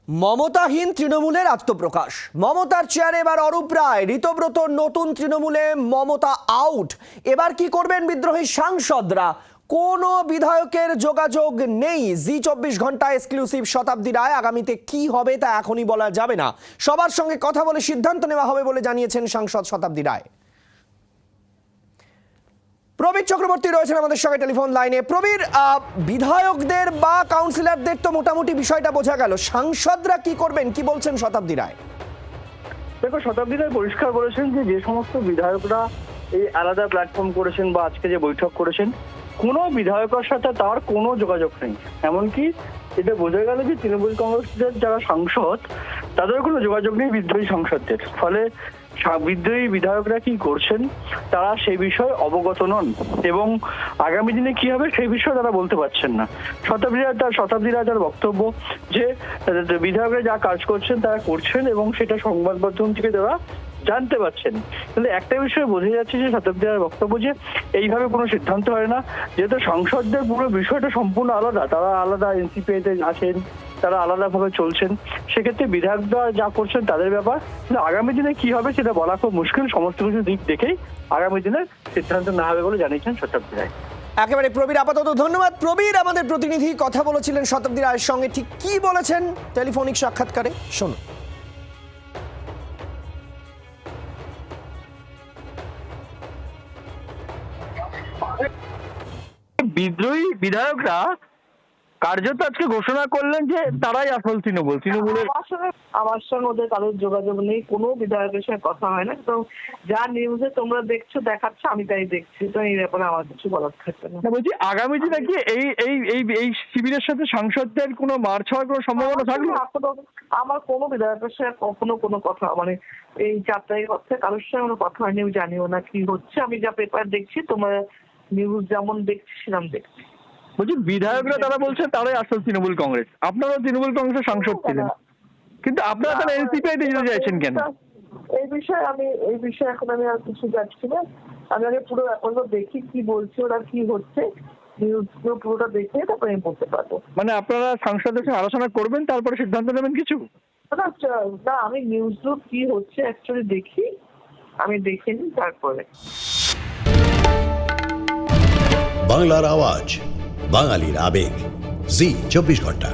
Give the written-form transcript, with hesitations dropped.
মমতাহীন তৃণমূলের আত্মপ্রকাশ। মমতার চেয়ারে এবার অরূপ রায়, ঋতব্রত নতুন তৃণমূলে মমতা আউট। এবার কি করবেন বিদ্রোহী সাংসদরা? কোনো বিধায়কের যোগাযোগ নেই। জি24 ঘন্টা এক্সক্লুসিভ শতাব্দী রায়। আগামীতে কি হবে তা এখনই বলা যাবে না, সবার সঙ্গে কথা বলে সিদ্ধান্ত নেওয়া হবে বলে জানিয়েছেন সাংসদ শতাব্দী রায়। প্রবীর চক্রবর্তী রয়েছেন আমাদের সঙ্গে টেলিফোন লাইনে। প্রবীর, বিধায়কদের বা কাউন্সিলরদের তো মোটামুটি বিষয়টা বোঝা গেল, সাংসদরা কি করবেন, কি বলছেন শতাব্দী রায়? দেখো, শতাব্দী রায় পরিষ্কার বলেছেন যে সমস্ত বিধায়করা এই আলাদা প্ল্যাটফর্ম করেছেন বা আজকে যে বৈঠক করেছেন, কোনো বিধায়কের সাথে তার কোনো যোগাযোগ নেই। এমনকি এটা বোঝা গেল যে তৃণমূল কংগ্রেসের যারা সাংসদ তাদের কোনো যোগাযোগ নেই বিদ্রোহী সাংসদদের। ফলে বিদ্রোহী বিধায়করা কি করছেন তারা সেই বিষয়ে অবগত নন এবং আগামী দিনে কি হবে সেই বিষয়ে তারা বলতে পারছেন না। শতাব্দী রায় তার বক্তব্য যে বিধায়করা যা কাজ করছেন তারা করছেন এবং সেটা সংবাদ মাধ্যম থেকে তারা জানতে পারছেন। কিন্তু একটা বিষয়ে বোঝা যাচ্ছে যে শতাব্দী রায়ের বক্তব্য যে এইভাবে কোনো সিদ্ধান্ত হয় না, যেহেতু সংসদদের পুরো বিষয়টা সম্পূর্ণ আলাদা, তারা আলাদা এনসিপিতে আছেন, তারা আলাদাভাবে চলছেন। সেক্ষেত্রে বিধায়করা যা করছেন তাদের ব্যাপার, কিন্তু আগামী দিনে কি হবে সেটা বলা খুব মুশকিল। সমস্ত কিছু দিক দেখেই আগামী দিনে সিদ্ধান্ত না হবে বলে জানিয়েছেন শতাব্দী রায়। একেবারে প্রবীর, আপাতত ধন্যবাদ। প্রবীর, আমাদের প্রতিনিধি কথা বলেছিলেন শতাব্দী রায়ের সঙ্গে। ঠিক কি বলেছেন টেলিফোনিক সাক্ষাৎকারে শুনুন। বিদ্রোহী বিধায়করা কার্যত আজকে ঘোষণা করলেন যে তারাই আসল তৃণমূলের। আমার সঙ্গে ওদের কারোর যোগাযোগ নেই, কোনো বিধায়কের সঙ্গে কথা হয় না। তো যা নিউজে তোমরা দেখছো দেখাচ্ছ, আমি তাই দেখছি। তো এই ব্যাপারে আমার কিছু বলার থাকবে না। বলছি, আগামী দিনে কি এই শিবিরের সাথে সাংসদদের কোনো মার্চ হওয়ার কোনো সম্ভাবনা থাকবে? আমার কোনো বিধায়কের সঙ্গে কখনো কোনো কথা, মানে এই 4 তারিখ হচ্ছে কারোর সঙ্গে কোনো কথা হয়নি। আমি জানিও না কি হচ্ছে। আমি যা পেপার দেখছি, তোমরা নিউজ যেমন দেখছি সেরকম দেখছি। বলছি, বিধায়করা তারা বলছেন তারাই আসল তৃণমূল কংগ্রেস। আপনারাও তৃণমূল কংগ্রেসের সাংসদ ছিলেন, কিন্তু আপনারা তাহলে এনসিপিতে যেতে চাইছেন কেন? এই বিষয়ে এখন আমি আর কিছু যাচ্ছি না। আমি আগে পুরো এখন দেখি কি বলছে ওরা, কি হচ্ছে, নিউজগুলো পুরোটা দেখে তারপরে আমি বলতে পারবো। মানে আপনারা সাংসদের সঙ্গে আলোচনা করবেন তারপরে সিদ্ধান্ত নেবেন কিছু? না, আমি নিউজগুলো কি হচ্ছে অ্যাকচুয়ালি দেখি, আমি দেখে নিই তারপরে। বাংলার আওয়াজ, বাঙালির আবেগ, জি24 ঘন্টা।